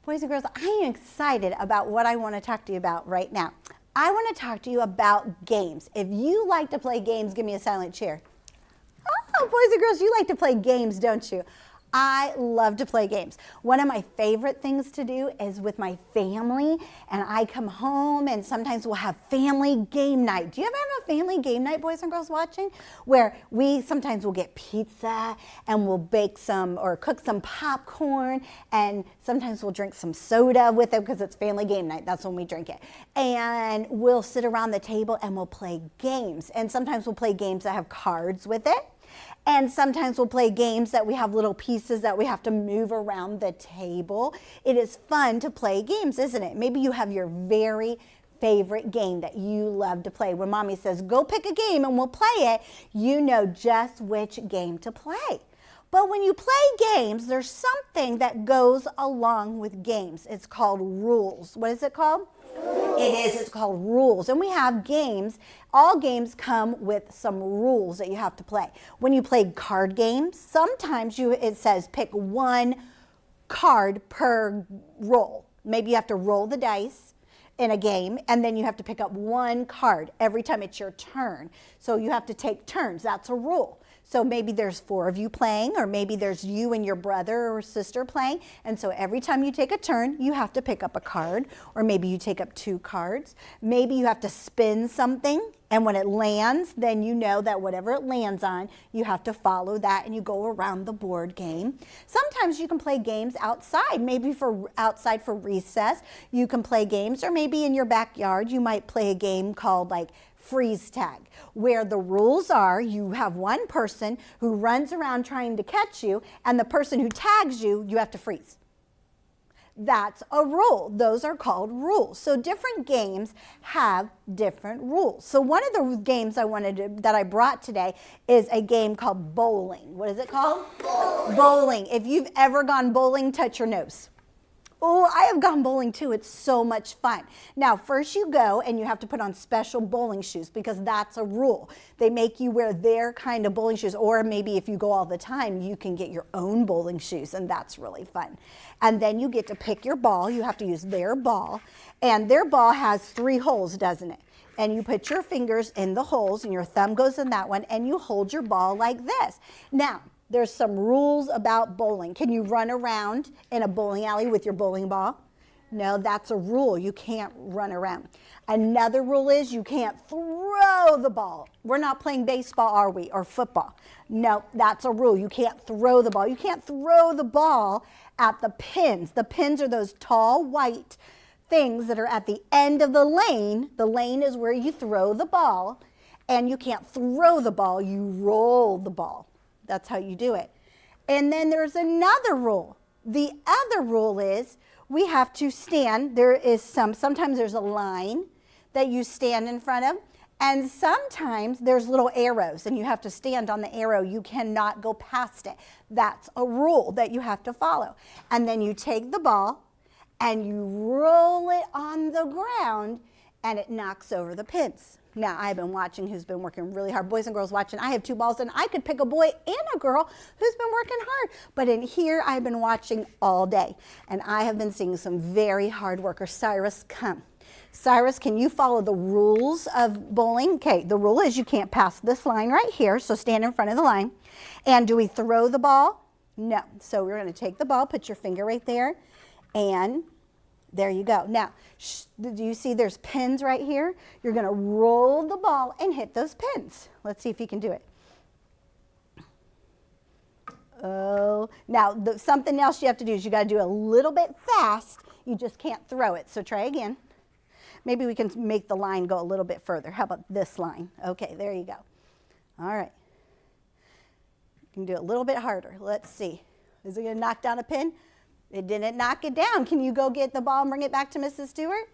Boys and girls, I am excited about what I want to talk to you about right now. I want to talk to you about games. If you like to play games, give me a silent cheer. Oh, boys and girls, you like to play games, don't you? I love to play games. One of my favorite things to do is with my family, and I come home and sometimes we'll have family game night. Do you ever have a family game night, boys and girls watching? Where we sometimes will get pizza and we'll bake some or cook some popcorn, and sometimes we'll drink some soda with it because it's family game night. That's when we drink it. And we'll sit around the table and we'll play games. And sometimes we'll play games that have cards with it. And sometimes we'll play games that we have little pieces that we have to move around the table. It is fun to play games, isn't it? Maybe you have your very favorite game that you love to play. When mommy says, go pick a game and we'll play it, you know just which game to play. But when you play games, there's something that goes along with games. It's called rules. What is it called? It's called rules. And we have games. All games come with some rules that you have to play. When you play card games, sometimes it says pick one card per roll. Maybe you have to roll the dice in a game, and then you have to pick up one card every time it's your turn. So you have to take turns. That's a rule. So maybe there's 4 of you playing, or maybe there's you and your brother or sister playing. And so every time you take a turn, you have to pick up a card, or maybe you take up 2 cards. Maybe you have to spin something, and when it lands, then you know that whatever it lands on, you have to follow that, and you go around the board game. Sometimes you can play games outside, maybe outside for recess. You can play games, or maybe in your backyard, you might play a game called like freeze tag, where the rules are you have one person who runs around trying to catch you, and the person who tags you, you have to freeze. That's a rule. Those are called rules. So different games have different rules. So one of the games that I brought today is a game called bowling. What is it called? Bowling. If you've ever gone bowling, touch your nose. Oh, I have gone bowling too. It's so much fun. Now, first you go and you have to put on special bowling shoes because that's a rule. They make you wear their kind of bowling shoes, or maybe if you go all the time, you can get your own bowling shoes, and that's really fun. And then you get to pick your ball. You have to use their ball, and their ball has 3 holes, doesn't it? And you put your fingers in the holes, and your thumb goes in that one, and you hold your ball like this. Now, there's some rules about bowling. Can you run around in a bowling alley with your bowling ball? No, that's a rule. You can't run around. Another rule is you can't throw the ball. We're not playing baseball, are we? Or football. No, that's a rule. You can't throw the ball. You can't throw the ball at the pins. The pins are those tall white things that are at the end of the lane. The lane is where you throw the ball, and you can't throw the ball. You roll the ball. That's how you do it. And then there's another rule. The other rule is we have to stand. Sometimes there's a line that you stand in front of, and sometimes there's little arrows, and you have to stand on the arrow. You cannot go past it. That's a rule that you have to follow. And then you take the ball and you roll it on the ground, and it knocks over the pins. Now, I've been watching who's been working really hard. Boys and girls watching. I have 2 balls, and I could pick a boy and a girl who's been working hard. But in here, I've been watching all day, and I have been seeing some very hard workers. Cyrus, come. Cyrus, can you follow the rules of bowling? Okay, the rule is you can't pass this line right here, so stand in front of the line. And do we throw the ball? No. So we're going to take the ball, put your finger right there, and there you go. Now, do you see there's pins right here? You're going to roll the ball and hit those pins. Let's see if you can do it. Oh, now something else you have to do is you got to do a little bit fast. You just can't throw it. So try again. Maybe we can make the line go a little bit further. How about this line? Okay, there you go. All right. You can do it a little bit harder. Let's see. Is it going to knock down a pin? It didn't knock it down. Can you go get the ball and bring it back to Mrs. Stewart?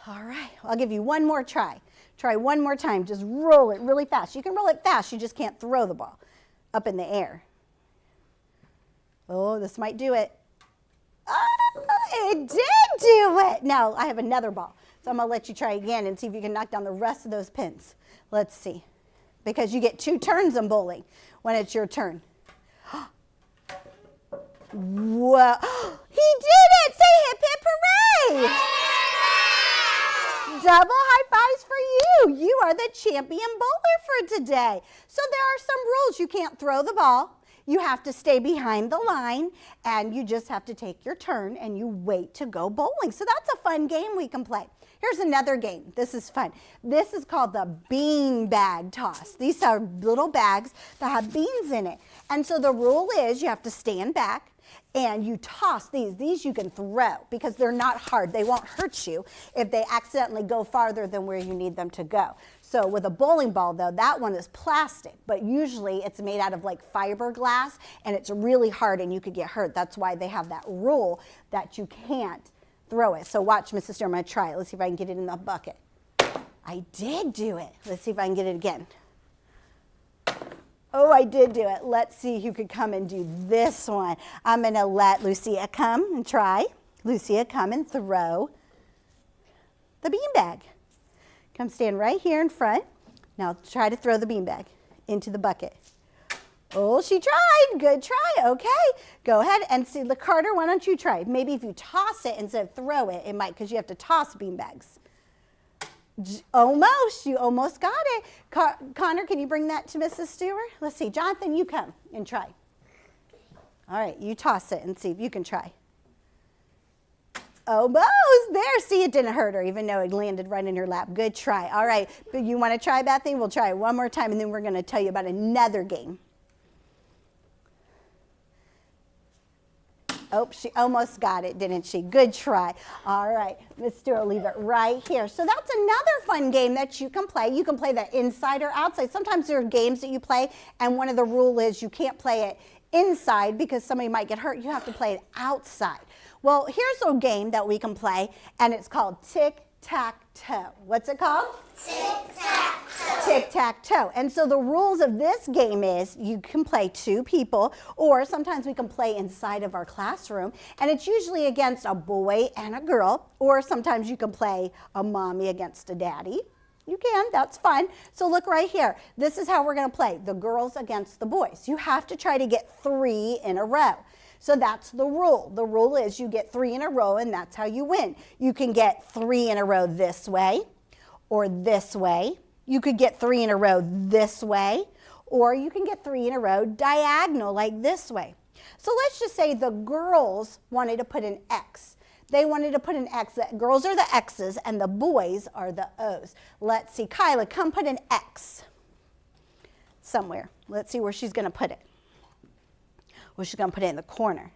All right. I'll give you one more try. Try one more time. Just roll it really fast. You can roll it fast. You just can't throw the ball up in the air. Oh, this might do it. Oh, it did do it. Now, I have another ball. So I'm going to let you try again and see if you can knock down the rest of those pins. Let's see. Because you get 2 turns in bowling when it's your turn. Whoa. He did it! Say hip, Yay! Double high fives for you. You are the champion bowler for today. So there are some rules. You can't throw the ball. You have to stay behind the line, and you just have to take your turn, and you wait to go bowling. So that's a fun game we can play. Here's another game. This is fun. This is called the bean bag toss. These are little bags that have beans in it. And so the rule is you have to stand back, and you toss these. These you can throw because they're not hard. They won't hurt you if they accidentally go farther than where you need them to go. So with a bowling ball, though, that one is plastic, but usually it's made out of like fiberglass, and it's really hard and you could get hurt. That's why they have that rule that you can't throw it. So watch, Miss Sister, I'm going to try it. Let's see if I can get it in the bucket. I did do it. Let's see if I can get it again. Oh, I did do it. Let's see who could come and do this one. I'm going to let Lucia come and try. Lucia, come and throw the beanbag. Come stand right here in front. Now try to throw the beanbag into the bucket. Oh, she tried. Good try. Okay. Go ahead and see. Carter, why don't you try? Maybe if you toss it instead of throw it, it might, because you have to toss beanbags. Almost. You almost got it. Connor, can you bring that to Mrs. Stewart? Let's see. Jonathan, you come and try. All right. You toss it and see if you can try. Almost. There. See, it didn't hurt her, even though it landed right in her lap. Good try. All right. But you want to try, Bethany? We'll try it one more time, and then we're going to tell you about another game. Oh, she almost got it, didn't she? Good try. All right, Miss Stewart, leave it right here. So that's another fun game that you can play. You can play that inside or outside. Sometimes there are games that you play, and one of the rules is you can't play it inside because somebody might get hurt. You have to play it outside. Well, here's a game that we can play, and it's called tic-tac-toe. What's it called? Tic-tac-toe. Tic-tac-toe. And so the rules of this game is you can play two people, or sometimes we can play inside of our classroom, and it's usually against a boy and a girl, or sometimes you can play a mommy against a daddy. You can, that's fun. So look right here. This is how we're going to play, the girls against the boys. You have to try to get 3 in a row. So that's the rule. The rule is you get 3 in a row, and that's how you win. You can get 3 in a row this way or this way. You could get 3 in a row this way, or you can get 3 in a row diagonal like this way. So let's just say the girls wanted to put an X. They wanted to put an X. The girls are the X's, and the boys are the O's. Let's see. Kyla, come put an X somewhere. Let's see where she's going to put it. Well, she's going to put it in the corner.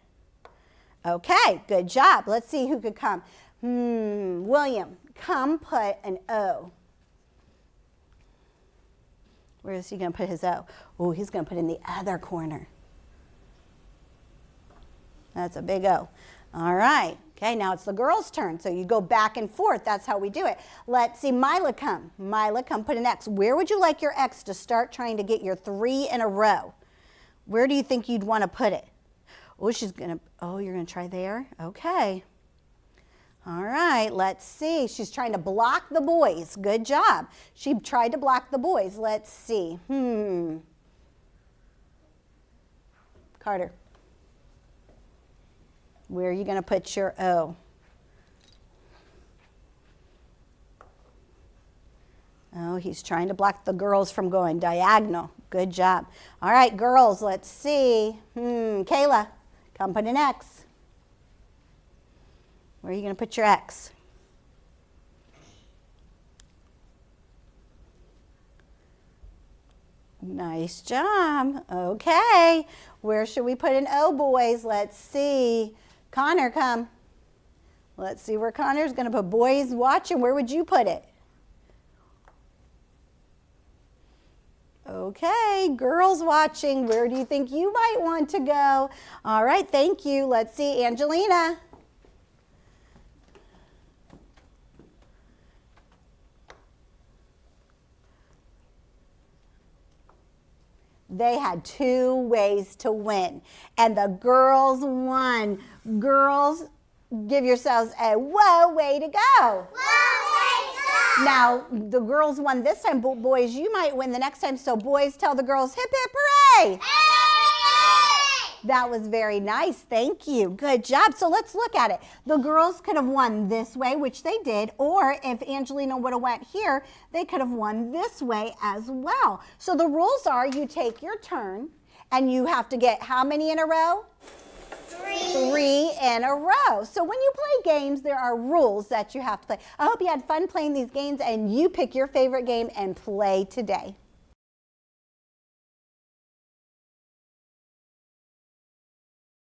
Okay, good job. Let's see who could come. William, come put an O. Where is he going to put his O? Oh, he's going to put it in the other corner. That's a big O. All right. Okay, now it's the girls' turn. So you go back and forth. That's how we do it. Let's see. Mila, come. Mila, come put an X. Where would you like your X to start trying to get your 3 in a row? Where do you think you'd want to put it? Oh, you're going to try there? Okay. All right, let's see. She's trying to block the boys. Good job. She tried to block the boys. Let's see. Carter. Where are you going to put your O? Oh, he's trying to block the girls from going diagonal. Good job. All right, girls, let's see. Kayla, come put an X. Where are you going to put your X? Nice job. Okay. Where should we put an O, boys? Let's see. Connor, come. Let's see where Connor's going to put boys watching. Where would you put it? Okay, girls watching. Where do you think you might want to go? All right, thank you. Let's see, Angelina. They had 2 ways to win, and the girls won. Girls, give yourselves a whoa, way to go. Whoa, way to go. Now, the girls won this time, but boys, you might win the next time. So boys, tell the girls, hip, hip, hooray. Hooray. That was very nice. Thank you. Good job. So let's look at it. The girls could have won this way, which they did, or if Angelina would have went here, they could have won this way as well. So the rules are you take your turn and you have to get how many in a row? 3 in a row. So when you play games, there are rules that you have to play. I hope you had fun playing these games and you pick your favorite game and play today.